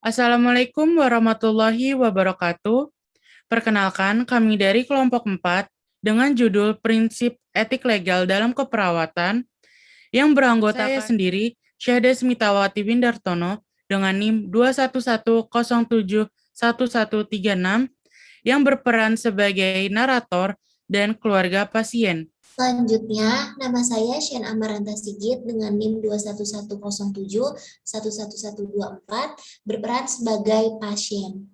Assalamualaikum warahmatullahi wabarakatuh. Perkenalkan, kami dari kelompok 4 dengan judul Prinsip Etik Legal dalam Keperawatan yang beranggotakan saya sendiri, Syahda Smitawati Windartono dengan NIM 211071136 yang berperan sebagai narator dan keluarga pasien. Selanjutnya, nama saya Shen Amaranta Sigit dengan NIM 21107111124 berperan sebagai pasien.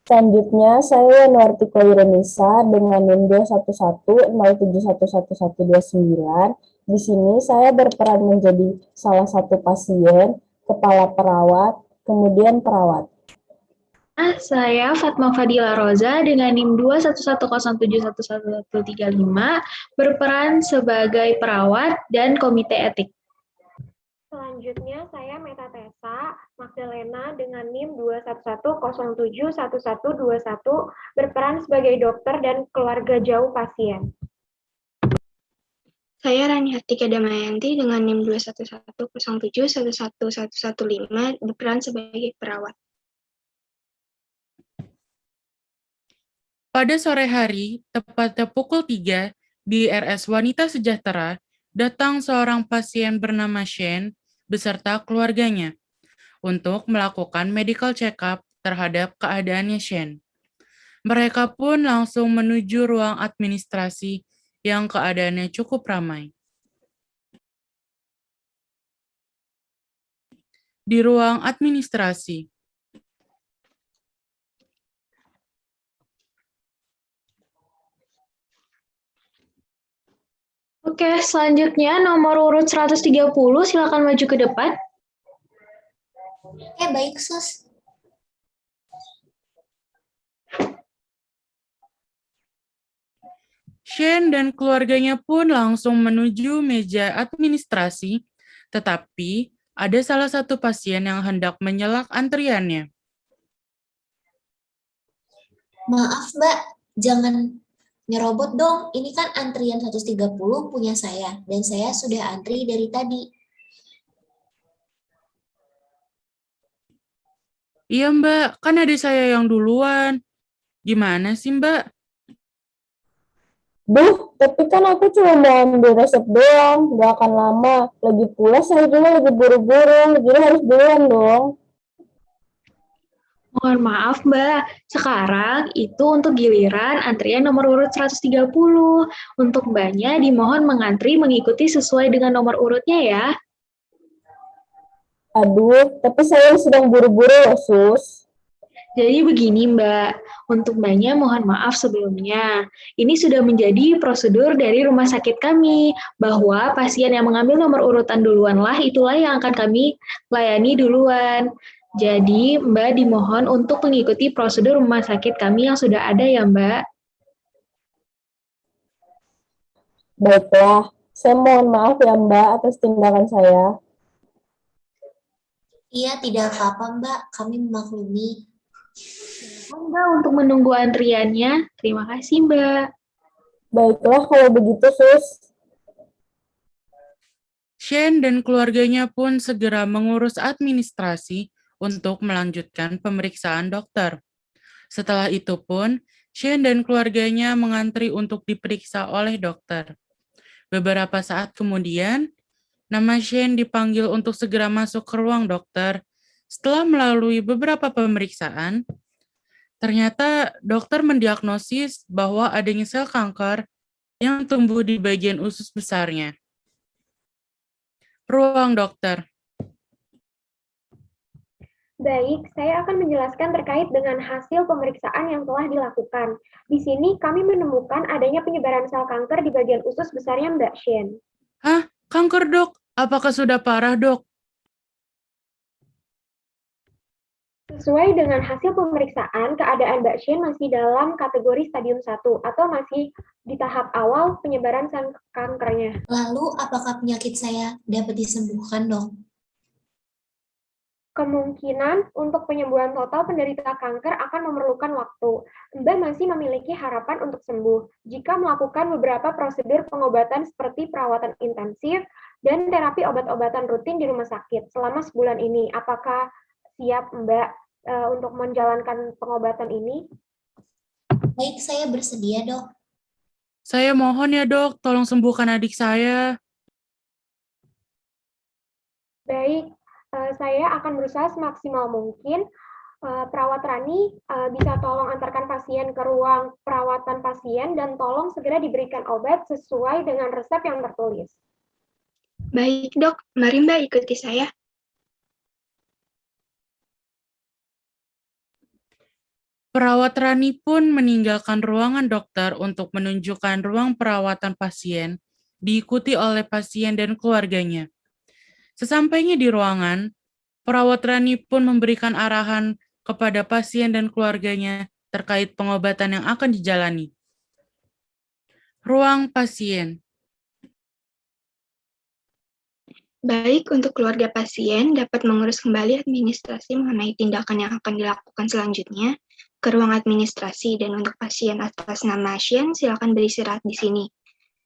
Selanjutnya, saya Yanuarti Koirenisa dengan NIM 21107111129. Di sini saya berperan menjadi salah satu pasien, kepala perawat, kemudian perawat. Saya Fatma Fadila Roza dengan NIM 21107111135 berperan sebagai perawat dan komite etik. Selanjutnya, saya Meta Tessa Magdalena dengan NIM 211071121 berperan sebagai dokter dan keluarga jauh pasien. Saya Rani Hartika Damayanti dengan NIM 21107111115 berperan sebagai perawat. Pada sore hari, tepatnya pukul 3, di RS Wanita Sejahtera, datang seorang pasien bernama Shen beserta keluarganya untuk melakukan medical check-up terhadap keadaannya Shen. Mereka pun langsung menuju ruang administrasi yang keadaannya cukup ramai. Di ruang administrasi, Oke, selanjutnya nomor urut 130, silakan maju ke depan. Baik, Sus. Shen dan keluarganya pun langsung menuju meja administrasi, tetapi ada salah satu pasien yang hendak menyelak antriannya. Maaf, Mbak. Jangan nyerobot dong. Ini kan antrian 130 punya saya, dan saya sudah antri dari tadi. Iya Mbak, kan ada saya yang duluan. Gimana sih Mbak? Tapi kan aku cuma mau ambil resep doang, gak akan lama. Lagi pula saya juga lagi buru-buru, jadi harus duluan dong. Mohon maaf Mbak, sekarang itu untuk giliran antrian nomor urut 130. Untuk Mbaknya dimohon mengantri mengikuti sesuai dengan nomor urutnya ya. Aduh, tapi saya sedang buru-buru loh, Sus. Jadi begini Mbak, untuk Mbaknya mohon maaf sebelumnya. Ini sudah menjadi prosedur dari rumah sakit kami, bahwa pasien yang mengambil nomor urutan duluanlah itulah yang akan kami layani duluan. Jadi Mbak dimohon untuk mengikuti prosedur rumah sakit kami yang sudah ada ya Mbak. Baiklah, saya mohon maaf ya Mbak atas tindakan saya. Iya, tidak apa-apa, Mbak. Kami memaklumi. Mbak untuk menunggu antriannya. Terima kasih Mbak. Baiklah kalau begitu, Sus. Shen dan keluarganya pun segera mengurus administrasi untuk melanjutkan pemeriksaan dokter. Setelah itu pun, Shen dan keluarganya mengantri untuk diperiksa oleh dokter. Beberapa saat kemudian, nama Shen dipanggil untuk segera masuk ke ruang dokter. Setelah melalui beberapa pemeriksaan, ternyata dokter mendiagnosis bahwa adanya sel kanker yang tumbuh di bagian usus besarnya. Ruang dokter. Baik, saya akan menjelaskan terkait dengan hasil pemeriksaan yang telah dilakukan. Di sini kami menemukan adanya penyebaran sel kanker di bagian usus besarnya Mbak Shen. Hah? Kanker dok? Apakah sudah parah dok? Sesuai dengan hasil pemeriksaan, keadaan Mbak Shen masih dalam kategori stadium 1 atau masih di tahap awal penyebaran sel kankernya. Lalu, apakah penyakit saya dapat disembuhkan, dok? Kemungkinan untuk penyembuhan total penderita kanker akan memerlukan waktu. Mbak masih memiliki harapan untuk sembuh jika melakukan beberapa prosedur pengobatan seperti perawatan intensif dan terapi obat-obatan rutin di rumah sakit selama sebulan ini. Apakah siap, Mbak, untuk menjalankan pengobatan ini? Baik, saya bersedia, Dok. Saya mohon ya dok, tolong sembuhkan adik saya. Baik, saya akan berusaha semaksimal mungkin. Perawat Rani bisa tolong antarkan pasien ke ruang perawatan pasien dan tolong segera diberikan obat sesuai dengan resep yang tertulis. Baik, Dok. Mari Mbak ikuti saya. Perawat Rani pun meninggalkan ruangan dokter untuk menunjukkan ruang perawatan pasien, diikuti oleh pasien dan keluarganya. Sesampainya di ruangan, perawat Rani pun memberikan arahan kepada pasien dan keluarganya terkait pengobatan yang akan dijalani. Ruang pasien. Baik, untuk keluarga pasien dapat mengurus kembali administrasi mengenai tindakan yang akan dilakukan selanjutnya ke ruang administrasi, dan untuk pasien atas nama Shien, silakan beristirahat di sini.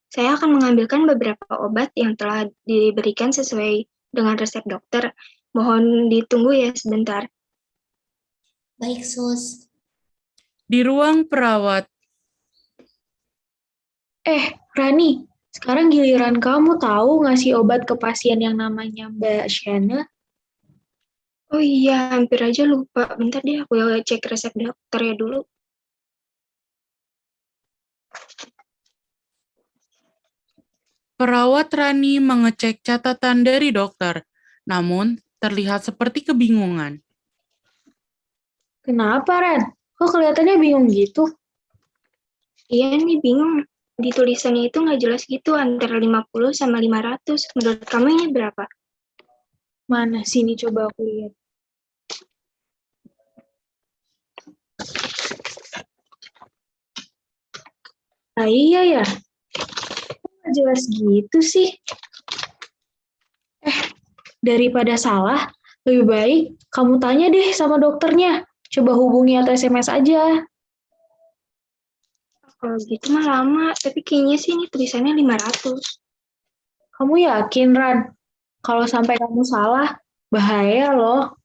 Saya akan mengambilkan beberapa obat yang telah diberikan sesuai dengan resep dokter. Mohon ditunggu ya sebentar. Baik, Sus. Di ruang perawat. Rani, sekarang giliran kamu tahu ngasih obat ke pasien yang namanya Mbak Shana. Oh iya, hampir aja lupa. Bentar deh, aku cek resep dokternya dulu. Perawat Rani mengecek catatan dari dokter, namun terlihat seperti kebingungan. Kenapa, Ren? Kok kelihatannya bingung gitu? Iya nih, bingung. Di tulisannya itu nggak jelas gitu, antara 50 sama 500. Menurut kamu ini berapa? Mana sini coba aku lihat. Ah iya ya, kok nggak jelas gitu sih? Daripada salah, lebih baik kamu tanya deh sama dokternya. Coba hubungi atau SMS aja. Kalau gitu mah lama, tapi kayaknya sih ini tulisannya 500. Kamu yakin, Ran? Kalau sampai kamu salah, bahaya loh.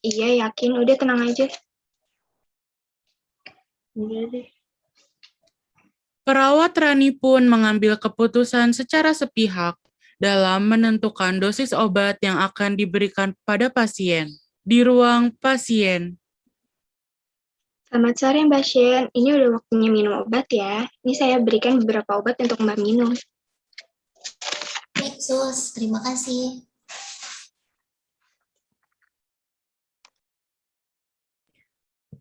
Iya, yakin. Udah tenang aja. Iya deh. Perawat Rani pun mengambil keputusan secara sepihak dalam menentukan dosis obat yang akan diberikan pada pasien. Di ruang pasien. Selamat sore Mbak Shen, ini udah waktunya minum obat ya. Ini saya berikan beberapa obat untuk Mbak minum. Baik, Sus. Terima kasih.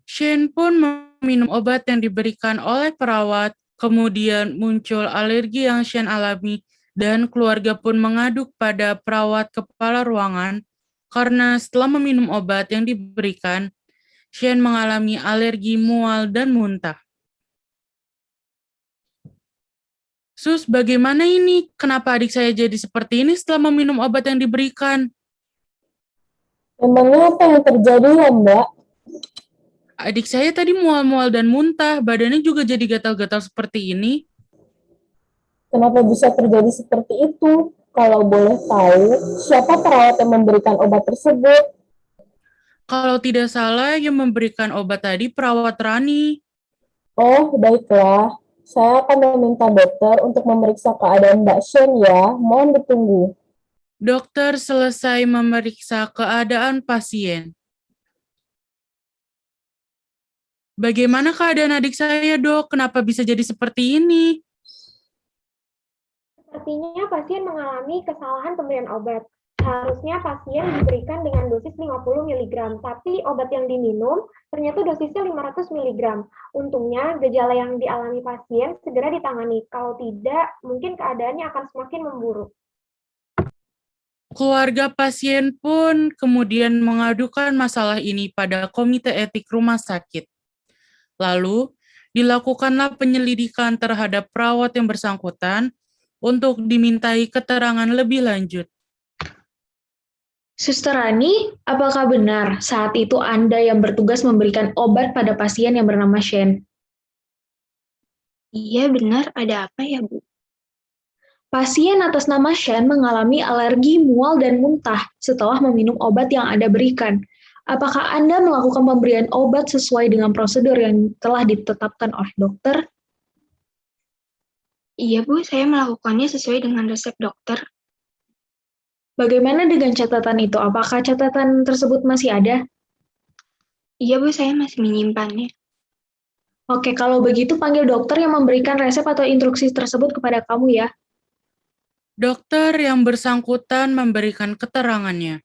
Shane pun meminum obat yang diberikan oleh perawat, kemudian muncul alergi yang Shane alami, dan keluarga pun mengadu pada perawat kepala ruangan karena setelah meminum obat yang diberikan, Shane mengalami alergi mual dan muntah. Sus, bagaimana ini? Kenapa adik saya jadi seperti ini setelah meminum obat yang diberikan? Memangnya apa yang terjadi ya, Mbak? Adik saya tadi mual-mual dan muntah, badannya juga jadi gatal-gatal seperti ini. Kenapa bisa terjadi seperti itu? Kalau boleh tahu, siapa perawat yang memberikan obat tersebut? Kalau tidak salah, yang memberikan obat tadi perawat Rani. Oh, baiklah. Saya akan meminta dokter untuk memeriksa keadaan Mbak Shen ya. Mohon ditunggu. Dokter selesai memeriksa keadaan pasien. Bagaimana keadaan adik saya, Dok? Kenapa bisa jadi seperti ini? Sepertinya pasien mengalami kesalahan pemberian obat. Harusnya pasien diberikan dengan dosis 50 mg, tapi obat yang diminum ternyata dosisnya 500 mg. Untungnya gejala yang dialami pasien segera ditangani. Kalau tidak, mungkin keadaannya akan semakin memburuk. Keluarga pasien pun kemudian mengadukan masalah ini pada Komite Etik Rumah Sakit. Lalu, dilakukanlah penyelidikan terhadap perawat yang bersangkutan untuk dimintai keterangan lebih lanjut. Suster Rani, apakah benar saat itu Anda yang bertugas memberikan obat pada pasien yang bernama Shen? Iya benar, ada apa ya Bu? Pasien atas nama Shen mengalami alergi mual dan muntah setelah meminum obat yang Anda berikan. Apakah Anda melakukan pemberian obat sesuai dengan prosedur yang telah ditetapkan oleh dokter? Iya, Bu, saya melakukannya sesuai dengan resep dokter. Bagaimana dengan catatan itu? Apakah catatan tersebut masih ada? Iya, Bu, saya masih menyimpannya. Oke, kalau begitu panggil dokter yang memberikan resep atau instruksi tersebut kepada kamu ya. Dokter yang bersangkutan memberikan keterangannya.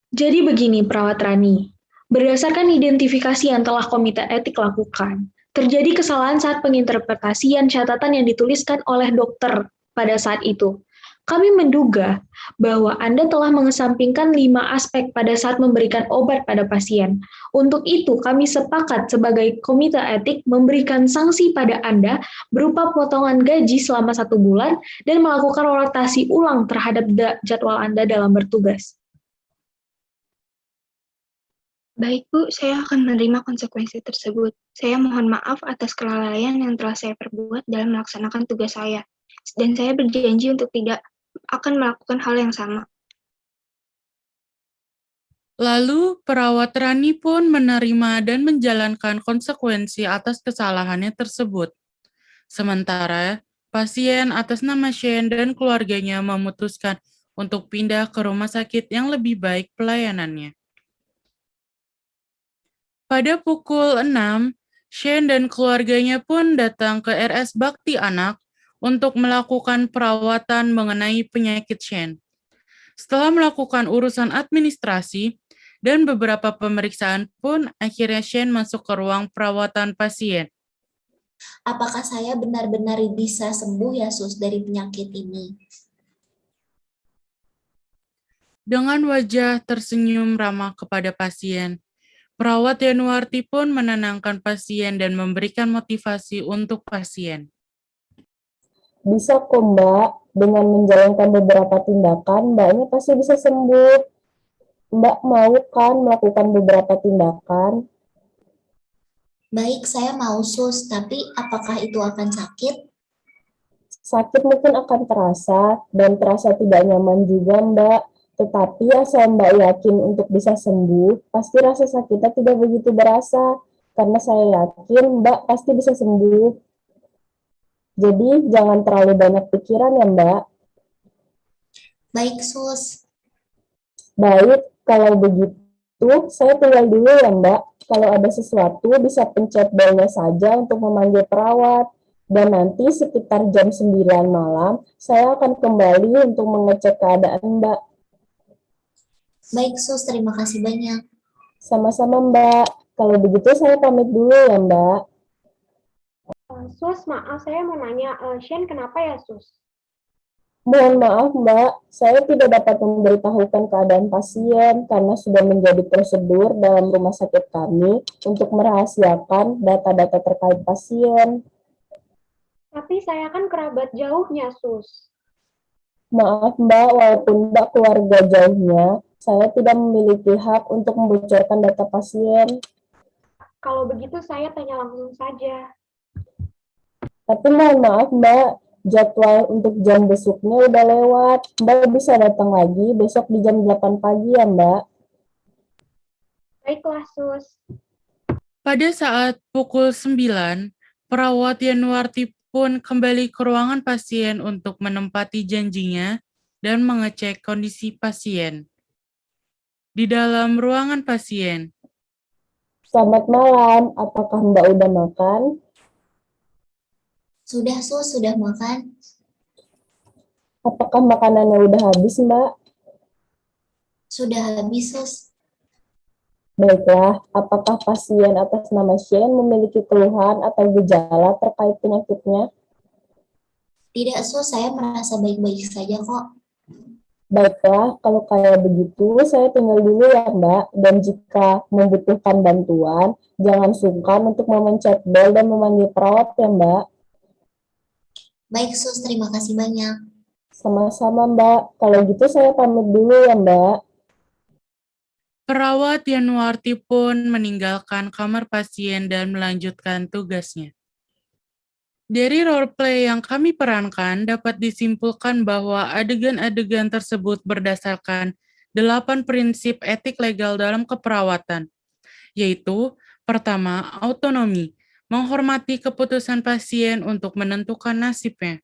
Jadi begini, Perawat Rani. Berdasarkan identifikasi yang telah Komite Etik lakukan, terjadi kesalahan saat penginterpretasian catatan yang dituliskan oleh dokter pada saat itu. Kami menduga bahwa Anda telah mengesampingkan 5 aspek pada saat memberikan obat pada pasien. Untuk itu, kami sepakat sebagai Komite Etik memberikan sanksi pada Anda berupa potongan gaji selama 1 bulan dan melakukan rotasi ulang terhadap jadwal Anda dalam bertugas. Baik, Bu, saya akan menerima konsekuensi tersebut. Saya mohon maaf atas kelalaian yang telah saya perbuat dalam melaksanakan tugas saya. Dan saya berjanji untuk tidak akan melakukan hal yang sama. Lalu, perawat Rani pun menerima dan menjalankan konsekuensi atas kesalahannya tersebut. Sementara, pasien atas nama Shane dan keluarganya memutuskan untuk pindah ke rumah sakit yang lebih baik pelayanannya. Pada pukul 6, Shane dan keluarganya pun datang ke RS Bakti Anak untuk melakukan perawatan mengenai penyakit Shane. Setelah melakukan urusan administrasi dan beberapa pemeriksaan pun, akhirnya Shane masuk ke ruang perawatan pasien. Apakah saya benar-benar bisa sembuh ya, Sus, dari penyakit ini? Dengan wajah tersenyum ramah kepada pasien, perawat Yanuarti pun menenangkan pasien dan memberikan motivasi untuk pasien. Bisa kok, Mbak. Dengan menjalankan beberapa tindakan, Mbaknya pasti bisa sembuh. Mbak mau kan melakukan beberapa tindakan? Baik, saya mau, Sus, tapi apakah itu akan sakit? Sakit mungkin akan terasa dan terasa tidak nyaman juga, Mbak. Tetapi asal Mbak yakin untuk bisa sembuh, pasti rasa sakitnya tidak begitu berasa. Karena saya yakin Mbak pasti bisa sembuh. Jadi jangan terlalu banyak pikiran ya, Mbak. Baik, Sus. Baik, kalau begitu saya tinggal dulu ya, Mbak. Kalau ada sesuatu bisa pencet bel-nya saja untuk memanggil perawat. Dan nanti sekitar jam 9 malam, saya akan kembali untuk mengecek keadaan Mbak. Baik, Sus. Terima kasih banyak. Sama-sama, Mbak. Kalau begitu saya pamit dulu ya, Mbak. Sus, maaf, saya mau nanya, Shane kenapa ya, Sus? Mohon maaf, Mbak. Saya tidak dapat memberitahukan keadaan pasien karena sudah menjadi prosedur dalam rumah sakit kami untuk merahasiakan data-data terkait pasien. Tapi saya kan kerabat jauhnya, Sus. Maaf, Mbak, walaupun Mbak keluarga jauhnya, saya tidak memiliki hak untuk membocorkan data pasien. Kalau begitu saya tanya langsung saja. Tapi mohon maaf, Mbak, jadwal untuk jam besoknya udah lewat. Mbak bisa datang lagi besok di jam 8 pagi ya, Mbak. Baiklah, Sus. Pada saat pukul 9, perawat Yanuarti pun kembali ke ruangan pasien untuk menempati janjinya dan mengecek kondisi pasien. Di dalam ruangan pasien, Selamat malam, apakah Mbak udah makan? Sudah, Sus. Sudah makan? Apakah makanannya udah habis, Mbak? Sudah habis, Sus. Baiklah, apakah pasien atas nama Shane memiliki keluhan atau gejala terkait penyakitnya? Tidak, Sus. Saya merasa baik-baik saja kok. Baiklah, kalau kayak begitu, saya tinggal dulu ya, Mbak. Dan jika membutuhkan bantuan, jangan sungkan untuk memencet bel dan memanggil perawat ya, Mbak. Baik, Sus. Terima kasih banyak. Sama-sama, Mbak. Kalau gitu saya pamit dulu ya, Mbak. perawat Yanuarti pun meninggalkan kamar pasien dan melanjutkan tugasnya. Dari roleplay yang kami perankan, dapat disimpulkan bahwa adegan-adegan tersebut berdasarkan 8 prinsip etik legal dalam keperawatan, yaitu pertama, autonomi, menghormati keputusan pasien untuk menentukan nasibnya.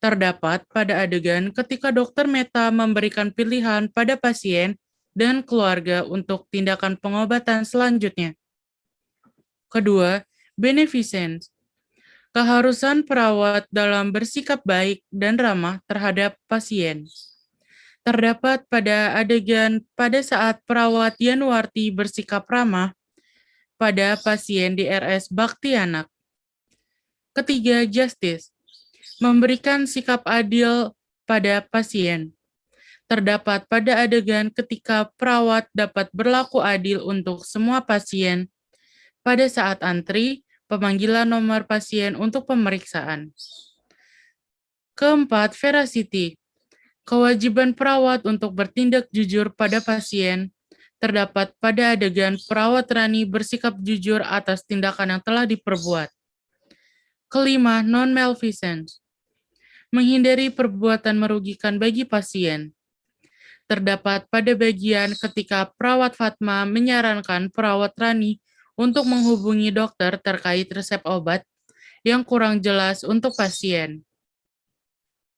Terdapat pada adegan ketika dokter Meta memberikan pilihan pada pasien dan keluarga untuk tindakan pengobatan selanjutnya. Kedua, beneficence, keharusan perawat dalam bersikap baik dan ramah terhadap pasien. Terdapat pada adegan pada saat perawat Yanuarti bersikap ramah pada pasien di RS Bakti Anak. Ketiga, justice, memberikan sikap adil pada pasien. Terdapat pada adegan ketika perawat dapat berlaku adil untuk semua pasien pada saat antri pemanggilan nomor pasien untuk pemeriksaan. Keempat, veracity, kewajiban perawat untuk bertindak jujur pada pasien. Terdapat pada adegan perawat Rani bersikap jujur atas tindakan yang telah diperbuat. Kelima, non-malfeasance, menghindari perbuatan merugikan bagi pasien. Terdapat pada bagian ketika perawat Fatma menyarankan perawat Rani untuk menghubungi dokter terkait resep obat yang kurang jelas untuk pasien.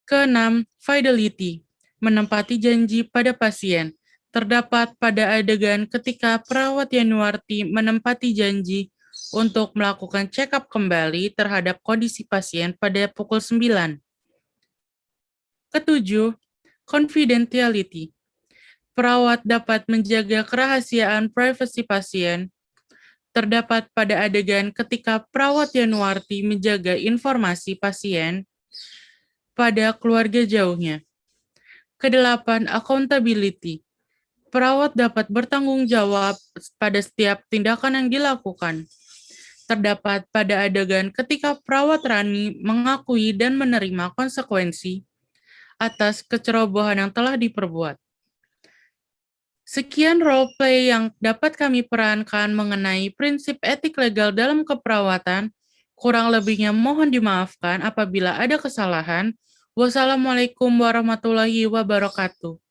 Keenam, fidelity, menempati janji pada pasien. Terdapat pada adegan ketika perawat Yanuarti menempati janji untuk melakukan check-up kembali terhadap kondisi pasien pada pukul 9. Ketujuh, confidentiality, perawat dapat menjaga kerahasiaan privasi pasien. Terdapat pada adegan ketika perawat Yanuarti menjaga informasi pasien pada keluarga jauhnya. Kedelapan, accountability, perawat dapat bertanggung jawab pada setiap tindakan yang dilakukan. Terdapat pada adegan ketika perawat Rani mengakui dan menerima konsekuensi atas kecerobohan yang telah diperbuat. Sekian role play yang dapat kami perankan mengenai prinsip etik legal dalam keperawatan. Kurang lebihnya mohon dimaafkan apabila ada kesalahan. Wassalamualaikum warahmatullahi wabarakatuh.